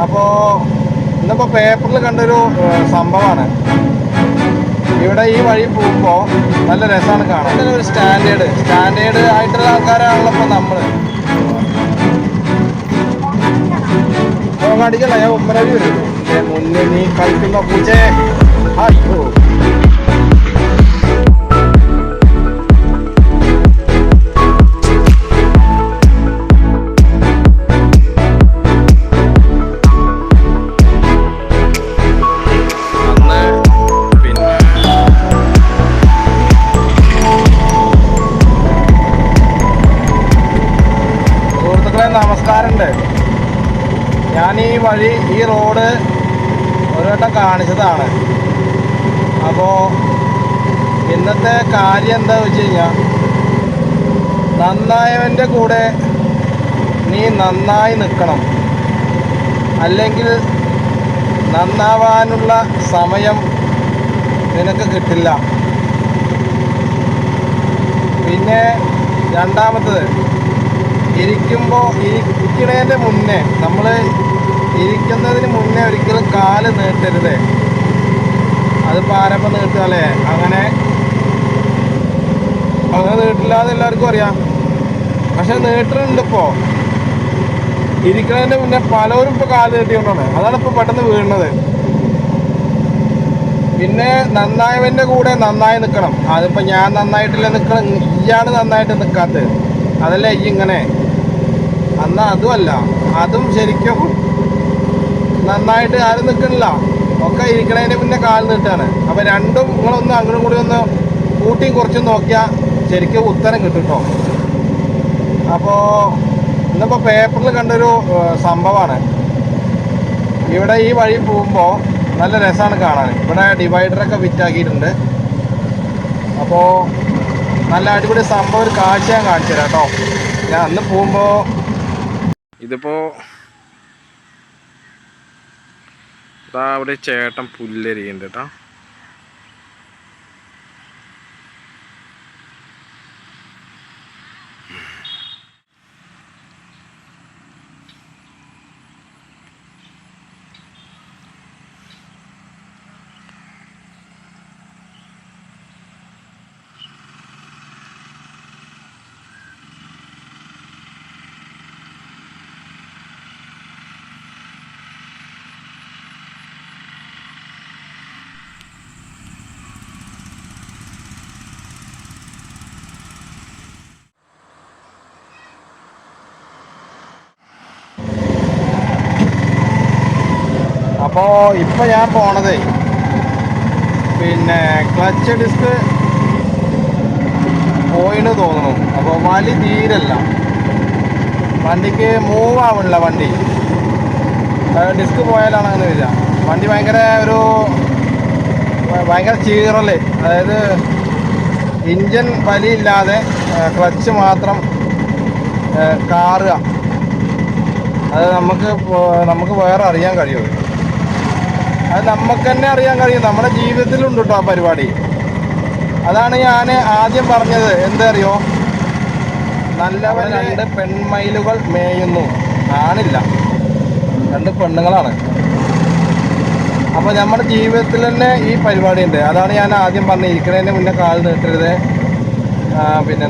അപ്പോൾ ഇന്നിപ്പോൾ പേപ്പറിൽ കണ്ടൊരു സംഭവമാണ്. ഇവിടെ ഈ വഴി പോകുമ്പോൾ നല്ല രസമാണ് കാണാൻ. ഒരു സ്റ്റാൻഡേർഡ് ആയിട്ടുള്ള ആൾക്കാരാണല്ലോ ഇപ്പോൾ നമ്മൾ. അടിക്കല്ല, ഞാൻ ഉമ്മരവി വരും മുന്നിൽ നീ കളിക്കുന്ന പൂച്ചേ. അയ്യോ, നമസ്കാരമുണ്ട്. ഞാൻ ഈ വഴി ഈ റോഡ് ഒരു വട്ടം കാണിച്ചതാണ്. അപ്പോൾ ഇന്നത്തെ കാര്യം എന്താ വെച്ച് കഴിഞ്ഞാൽ, നന്നായവൻ്റെ കൂടെ നീ നന്നായി നിൽക്കണം, അല്ലെങ്കിൽ നന്നാവാനുള്ള സമയം നിനക്ക് കിട്ടില്ല. പിന്നെ രണ്ടാമത്തത്, ഇരിക്കണതിൻ്റെ മുന്നേ, നമ്മൾ ഇരിക്കുന്നതിന് മുന്നേ ഒരിക്കലും കാല് നീട്ടരുത്. അതിപ്പോൾ ആരപ്പം നീട്ടുകയല്ലേ, അങ്ങനെ നീട്ടില്ല എന്ന് എല്ലാവർക്കും അറിയാം. പക്ഷെ നീട്ടുന്നുണ്ട്. ഇപ്പോൾ ഇരിക്കുന്നതിൻ്റെ മുന്നേ പലരും ഇപ്പോൾ കാല് നീട്ടിക്കൊണ്ടാണ്, അതാണ് ഇപ്പോൾ പെട്ടെന്ന് വീഴുന്നത്. പിന്നെ നന്നായവൻ്റെ കൂടെ നന്നായി നിൽക്കണം. അതിപ്പോൾ ഞാൻ നന്നായിട്ടില്ല നിൽക്കണം, ഇയാണ് നന്നായിട്ട് നിൽക്കാത്തത്, അതല്ലേ ഈ ഇങ്ങനെ. എന്നാൽ അതുമല്ല, അതും ശരിക്കും നന്നായിട്ട് ആരും നിൽക്കണില്ല, ഒക്കെ ഇരിക്കണതിന് മുന്നേ കാല് നീട്ടാണ്. അപ്പോൾ രണ്ടും നിങ്ങളൊന്ന് അങ്ങോട്ടും കൂടി ഒന്ന് കൂട്ടിയും കുറച്ചും നോക്കിയാൽ ശരിക്കും ഉത്തരം കിട്ടും കേട്ടോ. അപ്പോൾ ഇന്നിപ്പോൾ പേപ്പറിൽ കണ്ടൊരു സംഭവമാണ്. ഇവിടെ ഈ വഴി പോകുമ്പോൾ നല്ല രസമാണ് കാണാൻ. ഇവിടെ ഡിവൈഡറൊക്കെ ഫിറ്റാക്കിയിട്ടുണ്ട്. അപ്പോൾ നല്ല അടിപൊളി സംഭവം, ഒരു കാഴ്ച ഞാൻ കാണിച്ചു തരാം കേട്ടോ. ഞാൻ അന്ന് പോകുമ്പോൾ ഇതിപ്പോൾ അവിടെ ചേട്ടൻ പുല്ലരിയുണ്ട് കേട്ടോ. അപ്പോൾ ഇപ്പം ഞാൻ പോണത് പിന്നെ ക്ലച്ച് ഡിസ്ക് പോയിന്ന് തോന്നുന്നു. അപ്പോൾ വലി തീരല്ല, വണ്ടിക്ക് മൂവ് ആവണില്ല. വണ്ടി ഡിസ്ക് പോയാലാണ് അങ്ങനെ വരിക. വണ്ടി ഭയങ്കര ചീറല്, അതായത് ഇഞ്ചൻ വലിയില്ലാതെ ക്ലച്ച് മാത്രം കാറുക. അത് നമുക്ക് വേറെ അറിയാൻ കഴിയുമോ? അത് നമുക്ക് തന്നെ അറിയാൻ കഴിയും. നമ്മുടെ ജീവിതത്തിലുണ്ട് കേട്ടോ ആ പരിപാടി. അതാണ് ഞാൻ ആദ്യം പറഞ്ഞത്. എന്തറിയോ, നല്ലവൻ 2 പെൺമയിലുകൾ മേയുന്നു, ആണില്ല, 2 പെണ്ണുങ്ങളാണ്. അപ്പോൾ നമ്മുടെ ജീവിതത്തിൽ തന്നെ ഈ പരിപാടി ഉണ്ട്. അതാണ് ഞാൻ ആദ്യം പറഞ്ഞത്, ഇരിക്കണതിന് മുന്നേ കാല് നീട്ടരുത്. പിന്നെ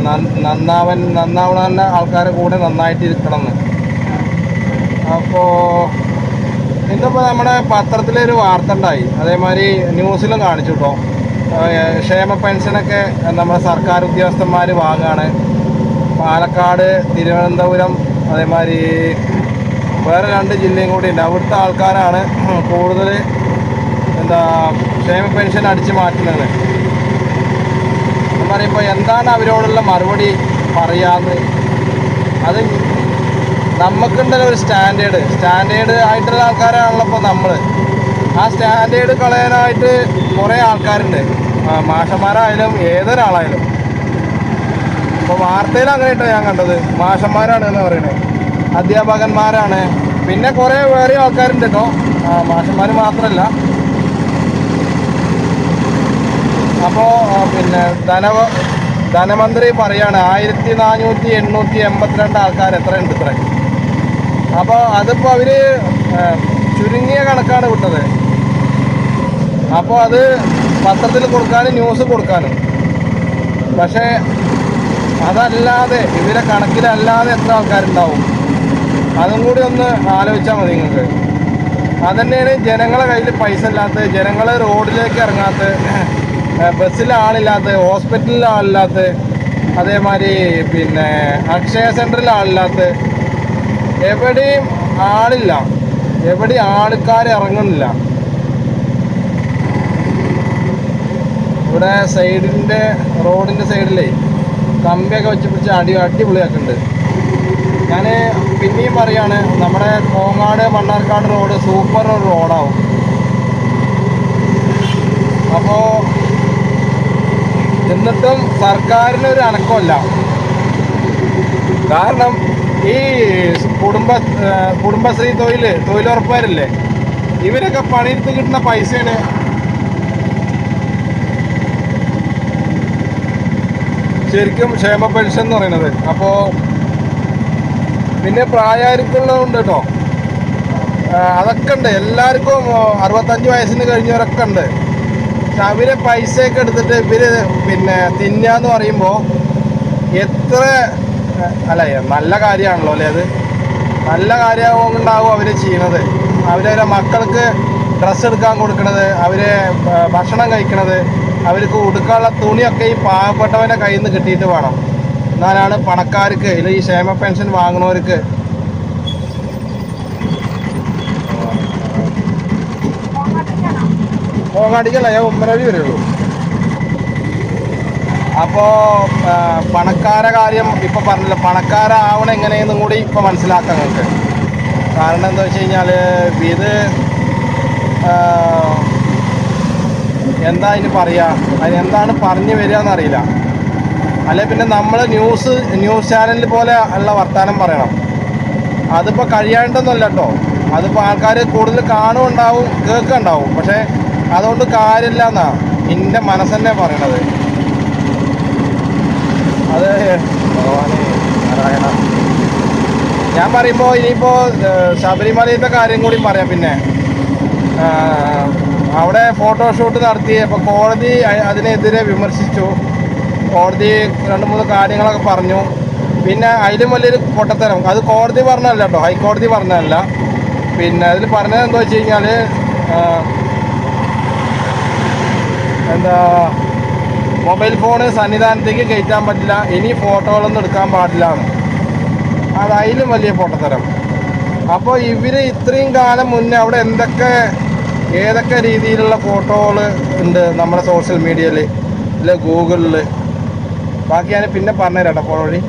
നന്നാവണ ആൾക്കാരെ കൂടെ നന്നായിട്ട് ഇരിക്കണം എന്ന്. അപ്പോൾ ഇന്നിപ്പോൾ നമ്മുടെ പത്രത്തിലൊരു വാർത്ത ഉണ്ടായി, അതേമാതിരി ന്യൂസിലും കാണിച്ചു കേട്ടോ. ക്ഷേമ പെൻഷനൊക്കെ നമ്മുടെ സർക്കാർ ഉദ്യോഗസ്ഥന്മാർ വാങ്ങുകയാണ്. പാലക്കാട്, തിരുവനന്തപുരം, അതേമാതിരി വേറെ 2 ജില്ലയും കൂടി ഉണ്ട്. അവിടുത്തെ ആൾക്കാരാണ് കൂടുതൽ ക്ഷേമ പെൻഷൻ അടിച്ചു മാറ്റുന്നത്. എന്ന് പറയുമ്പോൾ എന്താണ് അവരോടുള്ള മറുപടി പറയാന്ന്? അത് നമുക്കുണ്ടല്ലോ ഒരു സ്റ്റാൻഡേർഡ് ആയിട്ടുള്ള ആൾക്കാരാണല്ലോ ഇപ്പോൾ നമ്മൾ. ആ സ്റ്റാൻഡേർഡ് കളയാനായിട്ട് കുറേ ആൾക്കാരുണ്ട്, മാഷന്മാരായാലും ഏതൊരാളായാലും. ഇപ്പോൾ വാർത്തയിൽ അങ്ങനെ കേട്ടോ ഞാൻ കണ്ടത്, മാഷന്മാരാണ് എന്ന് പറയുന്നത്, അധ്യാപകന്മാരാണ്, പിന്നെ കുറേ വേറെ ആൾക്കാരുണ്ട് കേട്ടോ, മാഷന്മാർ മാത്രമല്ല. അപ്പോൾ പിന്നെ ധനമന്ത്രി പറയാണ് 1482 ആൾക്കാർ എത്ര ഉണ്ട് ഇത്ര. അപ്പോൾ അതിപ്പോൾ അവർ ആണ് വിട്ടത്. അപ്പോൾ അത് പത്രത്തിൽ കൊടുക്കാനും ന്യൂസ് കൊടുക്കാനും. പക്ഷേ അതല്ലാതെ ഇവരെ കണക്കിലല്ലാതെ എത്ര ആൾക്കാരുണ്ടാവും? അതും കൂടി ഒന്ന് ആലോചിച്ചാൽ മതി നിങ്ങൾക്ക്. അതന്നെയാണ് ജനങ്ങളെ കയ്യിൽ പൈസ ഇല്ലാത്തത്, ജനങ്ങൾ റോഡിലേക്ക് ഇറങ്ങാത്തത്, ബസ്സിൽ ആളില്ലാത്തത്, ഹോസ്പിറ്റലിൽ ആളില്ലാത്തത്, അതേമാതിരി പിന്നെ അക്ഷയ സെൻറ്ററിൽ ആളില്ലാത്തത്. എവിടെയും ആളില്ല, എവിടെയും ആൾക്കാർ ഇറങ്ങുന്നില്ല. ഇവിടെ സൈഡിൻ്റെ റോഡിൻ്റെ സൈഡിലേ കമ്പിയൊക്കെ വെച്ച് പിടിച്ച് അടിപൊളിയാക്കുന്നുണ്ട്. ഞാൻ പിന്നെയും പറയാണ്, നമ്മുടെ കോങ്ങാട് മണ്ണാർക്കാട് റോഡ് സൂപ്പർ റോഡാവും. അപ്പോൾ എന്നിട്ടും സർക്കാരിനൊരു അനക്കമല്ല. കാരണം ഈ കുടുംബശ്രീ തൊഴിലുറപ്പുകാരില്ലേ, ഇവരൊക്കെ പണിയെടുത്ത് കിട്ടുന്ന പൈസയാണ് ശരിക്കും ക്ഷേമ പെൻഷൻ എന്ന് പറയുന്നത്. അപ്പോൾ പിന്നെ പ്രായമായിരിക്കുള്ളതുണ്ട് കേട്ടോ, അതൊക്കെ ഉണ്ട്. എല്ലാവർക്കും 65 വയസ്സിന് കഴിഞ്ഞവരൊക്കെ ഉണ്ട്. പക്ഷെ അവരെ പൈസയൊക്കെ എടുത്തിട്ട് ഇവര് പിന്നെ തിന്നാന്ന് പറയുമ്പോൾ എത്ര അല്ല, നല്ല കാര്യമാണല്ലോ അല്ലേ? അത് നല്ല കാര്യമാവുകൊണ്ടാവും അവർ ചെയ്യണത്. അവരവരെ മക്കൾക്ക് ഡ്രസ്സ് എടുക്കാൻ കൊടുക്കണത്, അവരെ ഭക്ഷണം കഴിക്കണത്, അവർക്ക് ഉടുക്കാനുള്ള തുണിയൊക്കെ ഈ പാവപ്പെട്ടവൻ്റെ കയ്യിൽ നിന്ന് കിട്ടിയിട്ട് വേണം. എന്നാലാണ് പണക്കാർക്ക് ഇല്ല ഈ ക്ഷേമ പെൻഷൻ വാങ്ങുന്നവർക്ക്. കോങ്ങാടിക്കല്ല, ഞാൻ ഉമ്മരവി വരുള്ളൂ. അപ്പോൾ പണക്കാര കാര്യം ഇപ്പം പറഞ്ഞില്ല, പണക്കാരാവണം എങ്ങനെയെന്നും കൂടി ഇപ്പം മനസ്സിലാക്കാം നിങ്ങൾക്ക്. കാരണം എന്താ വെച്ച് കഴിഞ്ഞാൽ ഇത് എന്താ അതിന് പറയുക, അതിനെന്താണ് പറഞ്ഞു വരിക എന്നറിയില്ല. അല്ലെ പിന്നെ നമ്മൾ ന്യൂസ് ചാനലിൽ പോലെ ഉള്ള വർത്തമാനം പറയണം. അതിപ്പോൾ കഴിയാണ്ടൊന്നുമല്ല കേട്ടോ, അതിപ്പോൾ ആൾക്കാർ കൂടുതൽ കാണുന്നുണ്ടാവും, കേൾക്കുന്നുണ്ടാവും. പക്ഷേ അതുകൊണ്ട് കാര്യമില്ല എന്നാണ് എൻ്റെ മനസ്സന്നെ പറയണത്. അത് ഞാൻ പറയുമ്പോൾ ഇനിയിപ്പോൾ ശബരിമലയിലത്തെ കാര്യം കൂടി പറയാം. പിന്നെ അവിടെ ഫോട്ടോഷൂട്ട് നടത്തി, അപ്പോൾ കോടതി അതിനെതിരെ വിമർശിച്ചു. കോടതി 2-3 കാര്യങ്ങളൊക്കെ പറഞ്ഞു. പിന്നെ അതിലും വലിയൊരു പൊട്ടത്തരം, അത് കോടതി പറഞ്ഞതല്ല കേട്ടോ, ഹൈക്കോടതി പറഞ്ഞതല്ല. പിന്നെ അതിൽ പറഞ്ഞത് എന്താ വെച്ച് കഴിഞ്ഞാൽ എന്താ മൊബൈൽ ഫോണ് സന്നിധാനത്തേക്ക് കയറ്റാൻ പറ്റില്ല, ഇനി ഫോട്ടോകളൊന്നും എടുക്കാൻ പാടില്ല എന്ന്. അത് അതിലും വലിയ പൊട്ടത്തരം. അപ്പോൾ ഇവർ ഇത്രയും കാലം മുന്നേ അവിടെ ഏതൊക്കെ രീതിയിലുള്ള ഫോട്ടോകൾ ഉണ്ട് നമ്മുടെ സോഷ്യൽ മീഡിയയിൽ, അല്ലെ ഗൂഗിളിൽ. ബാക്കി ഞാൻ പിന്നെ പറഞ്ഞുതരാം കേട്ടോ ഫോൺ വഴി.